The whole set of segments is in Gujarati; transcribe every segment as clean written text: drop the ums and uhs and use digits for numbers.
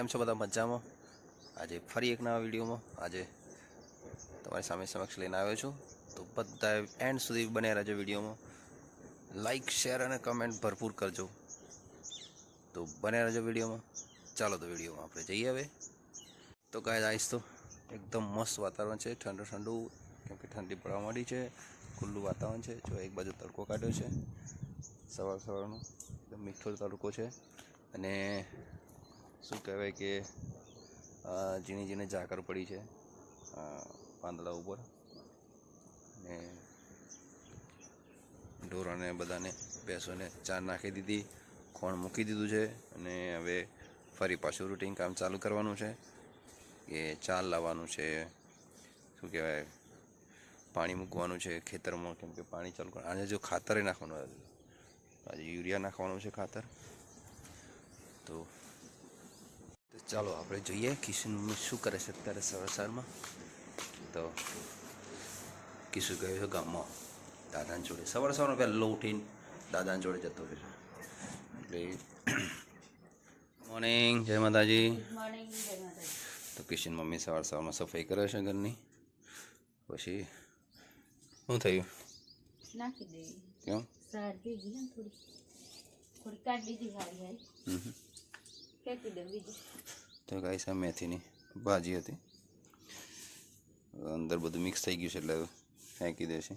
કેમ છો બધા મજામાં? આજે ફરી એક નવા વિડીયોમાં આજે તમારી સામે સમક્ષ લઈને આવ્યો છું. તો બધા એન્ડ સુધી બન્યા રહેજો વિડીયોમાં. લાઈક શેર અને કમેન્ટ ભરપૂર કરજો. તો બન્યા રહેજો વિડીયોમાં. ચાલો તો વિડીયોમાં આપણે જઈએ હવે. તો ગાઈસ આઈસ તો એકદમ મસ્ત વાતાવરણ છે, ઠંડુ ઠંડુ, કેમ કે ઠંડી પડવા માંડી છે. ખુલ્લું વાતાવરણ છે. જો એક બાજુ તડકો કાઢ્યો છે, સવારનો એકદમ મીઠો તડકો છે. અને શું કહેવાય કે ઝીણી ઝીણી ઝાકર પડી છે પાંદડા ઉપર. અને ઢોરોને બધાને ભેંસોને ચાર નાખી દીધી, ખોણ મૂકી દીધું છે. અને હવે ફરી પાછું રૂટીન કામ ચાલુ કરવાનું છે કે ચાર લાવવાનું છે, શું કહેવાય, પાણી મૂકવાનું છે ખેતરમાં, કેમ કે પાણી ચાલુ કરવાનું. આજે જો ખાતર નાખવાનું, આજે યુરિયા નાખવાનું છે ખાતર. તો ચાલો આપણે જોઈએ કિશન શું કરે છે અત્યારે સવારમાં. તો કિશુ ગયો છે ગામમાં દાદાને જોડે. સવારમાં પહેલો ઉઠીને દાદાને જોડે જતો રહ્યો છે. એટલે મોર્નિંગ, જય માતાજી. તો કિશન મમ્મી સવારમાં સફાઈ કરે છે ઘરની. પછી શું થયું? નાખી દે. કેમ? સાર ભેગી ને થોડી કાઢી દીધી હારી ફેંકી દે બીજી. તો ગાઈસ આ મેથીની ભાજી હતી, અંદર બધું મિક્સ થઈ ગયું છે એટલે ફેંકી દેશે.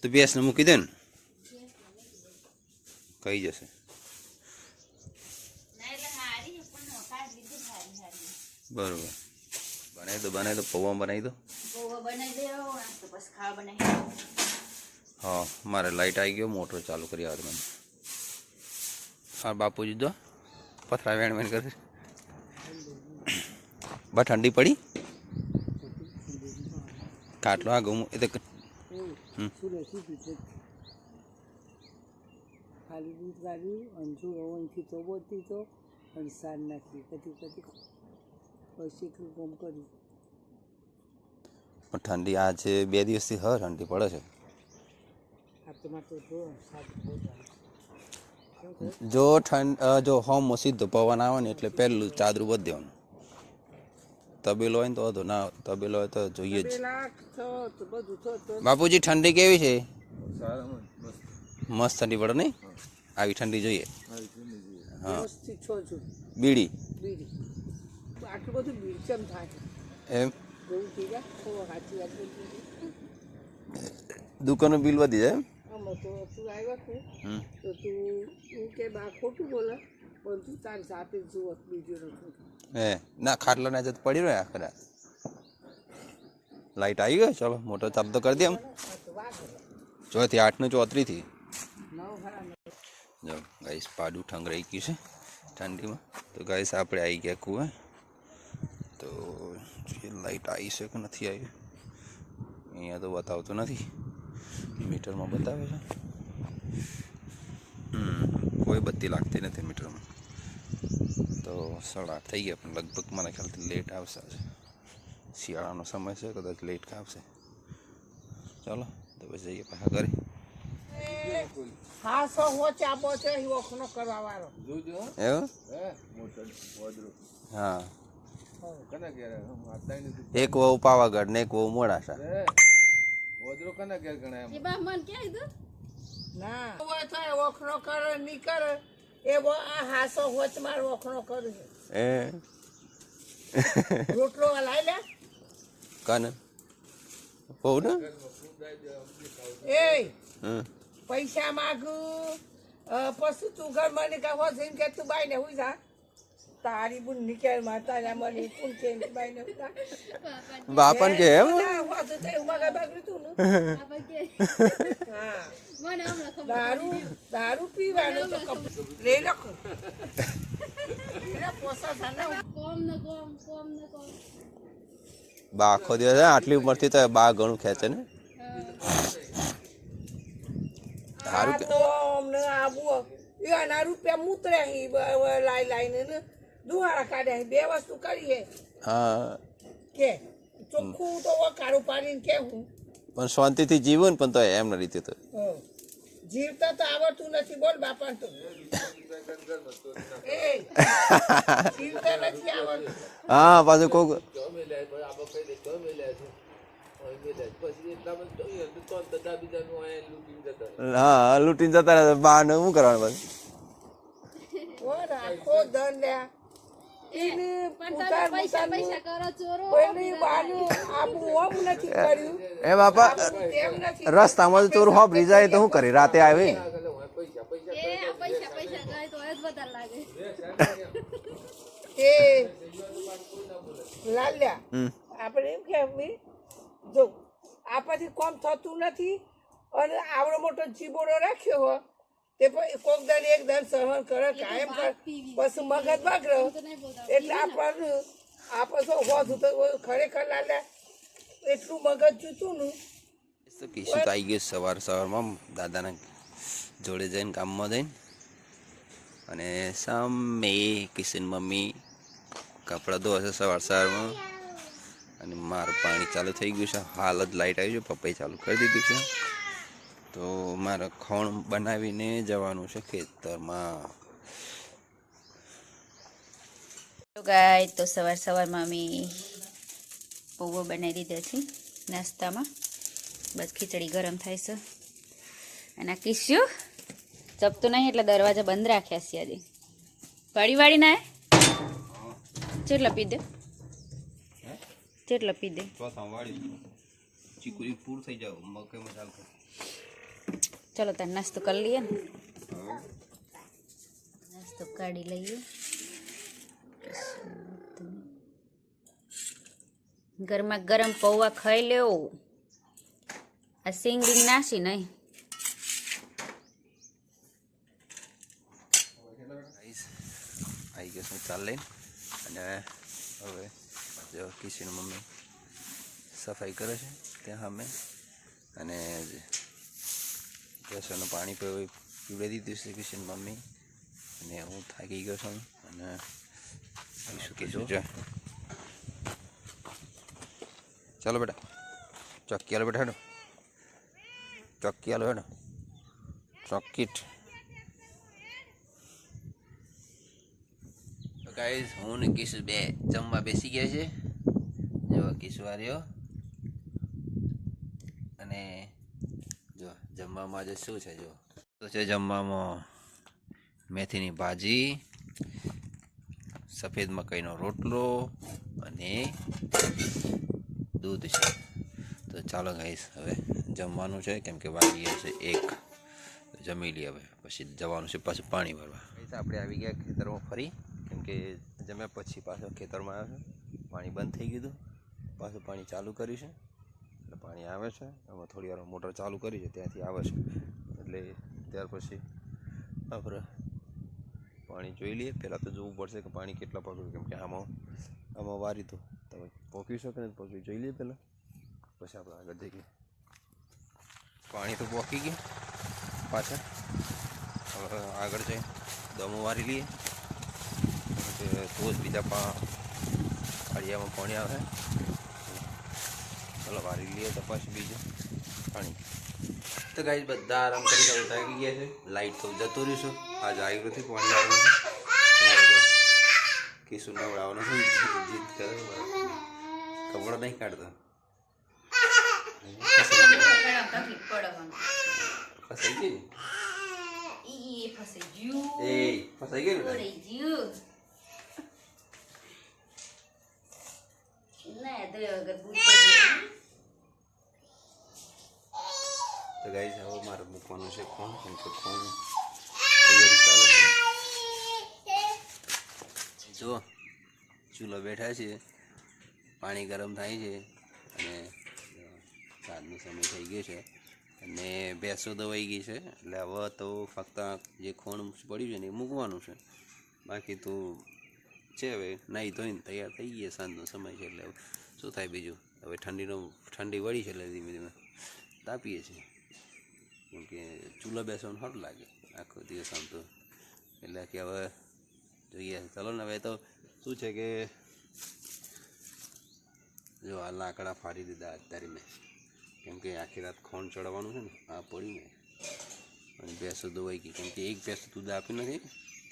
તો ભેંસને મૂકી દે ને, કઈ જશે. બરોબર, બનાવી દો પૌવા બનાવી દો. હા, મારે લાઈટ આવી ગયો, મોટર ચાલુ કરી આવે મને. હા બાપુજી દો પથરા વેણ વેણ કરે. બસ ઠંડી પડી કાટલો આ ઘઉં એ તો ખાલી દૂધ કાઢ્યું, અંજુ રવણથી તો બોતી તો અને સાર નાખી કદી પછી એટલું કામ કર્યું. પણ ઠંડી આજે 2 દિવસથી ઠંડી પડે છે. જો હોમ સીધો પવન આવે ને એટલે પહેલું ચાદરું બધ દેવાનું. તબેલો હોય ને તો વધુ ના, તબેલો હોય તો જોઈએ જ. બાપુજી ઠંડી કેવી છે? મસ્ત ઠંડી પડે નહીં? આવી ઠંડી જોઈએ. હા, બીડી આટલું બધું બીડચમ થાય એમ. દુકાનનું બિલ વધી જાય એમ. તો તું આવ્યો છું તો તું કે બા ખોટું બોલે, પણ તું તાર જાતે જુઓ બીજું નથી. હે ના, ખાટલા ના જત પડી રહ્યા ખરા. લાઈટ આવી ગયો. ચલો મોટર ચાલુ તો કરી દે. એમ 6 થી 8 નું 34 થી જો ગાઈસ પાડું ઠંગરાઈ ગયું છે ઠંડીમાં. તો ગાઈસ આપણે આવી ગયા કુએ. તો લાઈટ આવી છે કે નથી આવી અહીંયા તો બતાવતું નથી, મીટરમાં બતાવે છે. કોઈ બત્તી લાગતી નથી મીટરમાં. તો 8:30 થઈ ગયા, પણ લગભગ મને ખ્યાલથી લેટ આવશે. શિયાળાનો સમય છે, કદાચ લેટ આવશે. ચાલો તો પછી જઈએ પાછા ઘરે. હા સો હોચ આપો છે ઓખનો કરવા વાળો એવું? હા, એક વહુ પાવાગઢ ને એક વહુ મોડાસા. ના ઓખનો કરે નહીં કરે એવો આ હાસો હોચ માર ઓખનો કરે એ રોટલો લાઈ લે કાને બહુ ને એ પૈસા માગું પછી તું ઘર મને કા હો જઈને કે તું બાઈ ને હુઈ જા. તારી બુન નીકળ માતા ના મને કોણ કે બાઈ ને હુઈ જા. બાપન કે એમ વાતો તે ઉમા બાગરી તું હા દારૂ પીવાનું તો લઈ લખો પોસા થાના કોમ ન બા આખો દિવસ આટલી ઉંમરથી તો બા ઘણું ખેંચે ને. સારું કે અમને આવું એના રૂપિયા મૂતર્યા લાઈ લાઈને ને દુહારા કાઢ્યા. 2 વસ્તુ કરી હે. હા કે ચોખ્ખું તો કાળું પાડીને કે હું પણ શાંતિથી જીવું ને, પણ તો એમ ન રીતે તો જીવતા તો આવડતું નથી. બોલ બાપા તો ચિંતા નથી આવવાનું. હા પાછું કોક હા લૂંટીને જતા રહે બહાર શું કરવાનું પાછું ઓ રાખો દન લ્યા એને પણ ઉતાર તમે પૈસા ઉતારનું કરો ચોરો કોઈની બાનું આબુ ઓમ નથી કર્યું એ બાપા તેમ નથી રસ્તામાં ચોર હોભરી જાય તો શું કરે રાતે આવે એ આ પૈસા ગયે તો જ વધારે લાગે એ લાલ્યા આપણે એમ કે ભાઈ, જો આ પછી કોમ થતું નથી અને આવડો મોટો ચીબોડો રાખ્યો હોય તે પછી કોક દન એક દન સહન કરે કાયમ કરે પછી મગજ બગડે એટલે આ પછી હોતું તો ખરેખર લાલ્યા એટલું મગજ જૂતું નું તો કિસ્સું તો આવી ગયું સવારમાં દાદાના જોડે જઈને કામમાં જઈને અને સામે કિશન મમ્મી કપડાં ધોશે સવારમાં અને મારું પાણી ચાલુ થઈ ગયું છે. હાલ જ લાઇટ આવી છે, પપ્પાએ ચાલુ કરી દીધું છે. તો મારે ખોણ બનાવીને જવાનું છે ખેતરમાં. ગાય તો સવારમાં અમે પૌવો બનાવી દીધા છે નાસ્તામાં. બસ ખીચડી ગરમ થાય છે અને આ કિસ્યું ચપતું નહીં એટલે દરવાજા બંધ રાખ્યા છે આજે. વાળી ના ચેટલા પી દે ચેટલા પી દે ચીકુરી પૂર થઈ જાવ મકઈમાં ચાલુ. ચલો તાર નાસ્તો કરી લઈએ ને. નાસ્તો કાઢી લઈએ. ગરમા ગરમ પૌવા ખાઈ લેવો. આ સિંગ બીંગ નાસી નહીં. આવી ગયો છું ચાલ લઈને અને હવે જો કિશન મમ્મી સફાઈ કરે છે ત્યાં સામે અને ભેંસોનું પાણી પીવડાવી દીધું છે કિશન મમ્મી અને હું થાકી ગયો છું અને શું કહીશું જો ચાલો બેટા ચોક્કી આલો બેટા હેડો ચોક્કી આલો હેડો ચોક્કીટ. ગાઈઝ હું ને કિશુ બે જમવા બેસી ગયા છે. જો કિશુ આવ્યો અને જો જમવામાં આજે શું છે જો તો છે જમવામાં મેથીની ભાજી, સફેદ મકાઈનો રોટલો અને દૂધ છે. તો ચાલો ગાઈઝ હવે જમવાનું છે કેમ કે વાગી ગયા છે 1. જમી લઈએ હવે પછી જવાનું છે પાછું પાણી ભરવા. આપણે આવી ગયા ખેતરમાં ફરી કેમ કે જમ્યા પછી પાછો ખેતરમાં આવ્યો છે. પાણી બંધ થઈ ગયું હતું, પાછું પાણી ચાલુ કર્યું છે એટલે પાણી આવે છે. આમાં થોડી વાર મોટર ચાલુ કરી છે ત્યાંથી આવે છે એટલે ત્યાર પછી આપણે પાણી જોઈ લઈએ. પહેલાં તો જોવું પડશે કે પાણી કેટલા પકડ્યું કેમ કે આમાં વારી તો તમે પોકી શકો ને પોકી જોઈ લઈએ પહેલાં પછી આપણે આગળ જઈએ. પાણી તો પોકી ગયું પાછળ. હવે આગળ જઈને દમો વારી લઈએ તો જ બીજા ફળિયામાં પાણી આવે. ચાલો વારી લઈએ તો પછી બીજું પાણી. તો ગાઈસ બધા આરામ કરી થાકી ગયા છે. લાઈટ તો જતું રહીશું આજ આવ્યું નથી પાણી લાવવાનું કિશુ નવડાવવાનું છે જીદ કરે કપડા નહીં કાઢતો ફસાઈ ગઈ ફસાઈ ગઈ તો ગાઈસ હવે મારે મૂકવાનું છે કોણ કેમ કે કોણ તૈયારી ચાલે છે. જો ચૂલો બેઠા છે, પાણી ગરમ થાય છે અને સાંજનો સમય થઈ ગયો છે અને ભેંસો દવાઈ ગઈ છે એટલે હવે તો ફક્ત જે ખોણ પડ્યું છે ને એ મૂકવાનું છે. બાકી તો છે હવે નાહી ધોઈને તૈયાર થઈ ગયા. સાંજનો સમય છે એટલે શું થાય બીજું. હવે ઠંડી વળી છે એટલે ધીમે ધીમે તાપીએ છીએ કેમ કે ચૂલો બેસવાનું સારું લાગે આખો દિવસ આમ તો. એટલે કે હવે જોઈએ ચાલો ને. હવે તો શું છે કે જો આ લાકડા ફાડી દીધા અત્યારે મેં કેમ કે આખી રાત ખોણ ચડાવવાનું છે ને આ પડ્યું ને અને ભેંસો દોવાઈ ગઈ કેમ કે એક ભેંસ દૂધ આપી નથી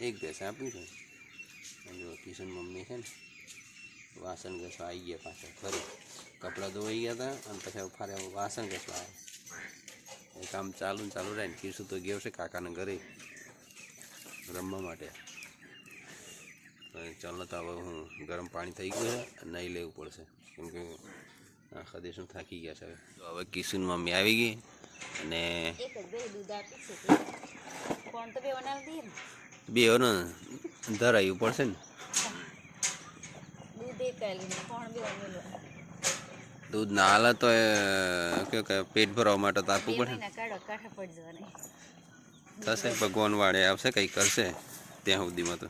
એક ભેંસ આપ્યું છે. અને જો કિશન મમ્મી છે ને વાસણ ઘસવા આવી ગયા પાછા ઘરે. કપડાં ધોવાઈ ગયા હતા અને પછી ફારે વાસણ ઘસવા આવ્યા. એ કામ ચાલુ ને ચાલુ રહે ને. કિશન તો ગયો છે કાકાના ઘરે રમવા માટે. ચાલો તો હવે હું ગરમ પાણી થઈ ગયું છે નહીં લેવું પડશે કેમ કે આખા દેશમાં થાકી ગયા છે. તો હવે કિશન મમ્મી આવી ગઈ અને એક જ બે દૂધ આપી છે કોણ તો બે બનાવી દઈએ ને બેઓને ધરાવવું પડશે ને. દૂધ એક આલીને કોણ બે અમેલો દૂધ ના હાલે તો કે પેટ ભરવા માટે તો આપવું પડે. મહિના કાઢો કાઢા પડી જવાને થશે ભગવાન વાળે આવશે કંઈ કરશે ત્યાં સુધીમાં તો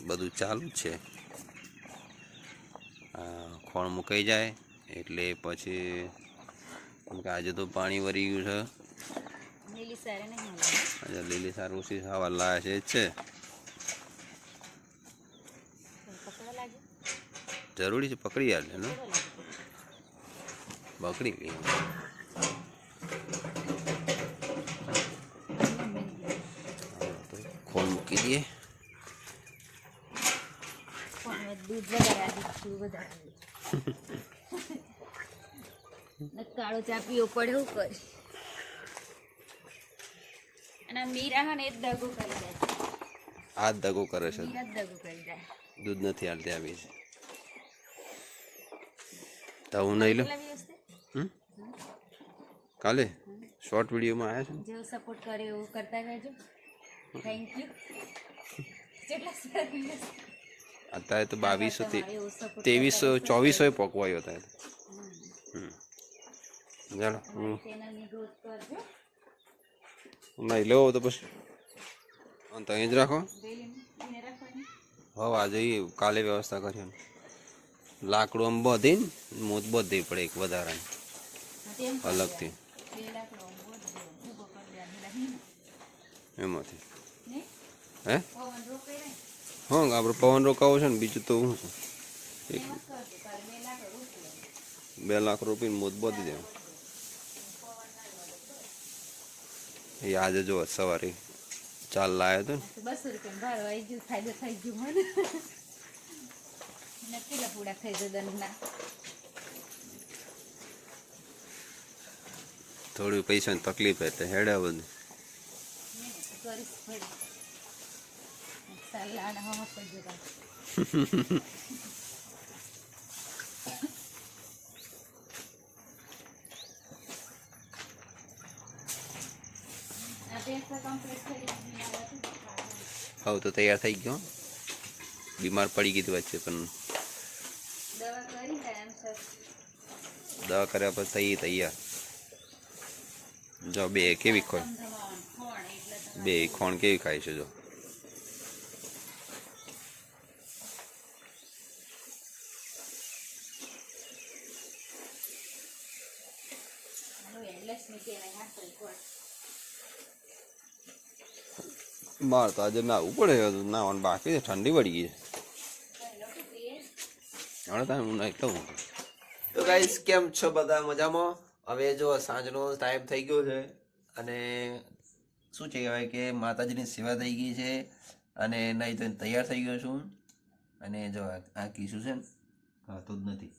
બધું ચાલુ જ છે. ખોણ મુકાઈ જાય એટલે પછી કેમ કે આજે તો પાણી વરી ગયું છે. લીલી સારે નહીં આજે લીલી સાર ઓછી હવા લાવે છે જ છે. પકડા લાગે જરૂરી છે પકડી યાર ને પકડી લઈએ. ખોણ મૂકી દઈએ. દૂધ વધારે આદિ વધારે કાળો ચા પીવો પડે એવું કરે. અને આ મીરા હે ને એ જ દગો કરી જાય છે. આ જ દગો કરે છે. મીરા જ દગો કરી જાય. દૂધ નથી હાલતી આવી છે તો હું નહીં લો. કાલે શોર્ટ વિડીયોમાં આવ્યા છે જેવો સપોર્ટ કરે એવું કરતા રહેજો. Thank you. કેટલા સરસ અત્યારે તો 2200 2300 2400 પકવાયો હતા. ચાલો હું ચેનલની ગ્રોથ કરજો. નહીં લેવો તો પછી તો અહીં જ રાખો. એને રાખવાની હવે આજે કાલે વ્યવસ્થા કરી લાકડું આમ બધીને મોત બધી પડે એક વધારાની તેમ અલગથી બે લાકડો ઊભો કરી દેવાની એમાંથી ને હે પવન રોકે ને હા આપણે પવન રોકાવો છે ને બીજું તો શું છે એમ જ કરજો કાલે બે લાકડો રોકી 2 લાખ રૂપિયાની મોત બધી દેવું. એ આજે જો સવારે ચાલ લાવ્યો હતો ને 200 રૂપિયા ભાડો આવી ગયું ફાયદો થઈ ગયો મને કેટલા પૂડા ખાઈ જતા દંડના થોડી પૈસાની તકલીફ એટલે હેડા બધું કરીશ ફરી સલાડ હવા પર જતા હવે તો તૈયાર થઈ ગયો. બીમાર પડી ગઈ વચ્ચે પણ દવા કરી એમ સર દવા કર્યા પછી થઈ તૈયાર. જો બે કેવી ખોળ બે ખોણ કેવી ખાય છે જો માર તો આજે નાવું પડે નાવાનું બાકી છે. ઠંડી પડી ગઈ છે હવે તમે હું નાખતો હું. તો ગાઈસ કેમ છો બધા મજામાં? હવે જો સાંજનો ટાઈમ થઈ ગયો છે અને શું છે કહેવાય કે માતાજીની સેવા થઈ ગઈ છે અને નહીં તો તૈયાર થઈ ગયો છું. અને જો આ કીશું છે ને ખાતો જ નથી.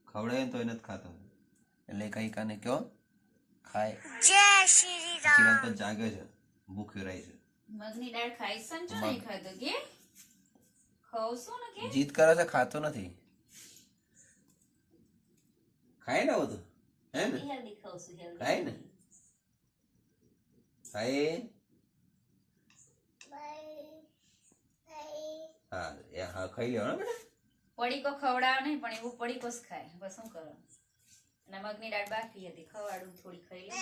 ખવડાવે ને તો એને જ ખાતો એટલે કઈ કાને કયો ખાય. જય શ્રી રામ પણ જાગે છે ભૂખ્યો રહે છે. મગની દાળ ખાઈ સંચો નહીં ખાતો કે ખાવશું ને કે જીદ કરે છે ખાતો નથી. ખાય ને બધું હે ને હેલ્ધી ખાવશું હેલ્ધી ખાય ને ખાય હા હા ખાઈ લેવાનો બેટા. પડીકો ખવડાવ નહીં પણ એવું પડીકો જ ખાય બસ શું કરવાનું. અને મગની દાળ બાકી હતી ખવાડું થોડી ખાઈ લે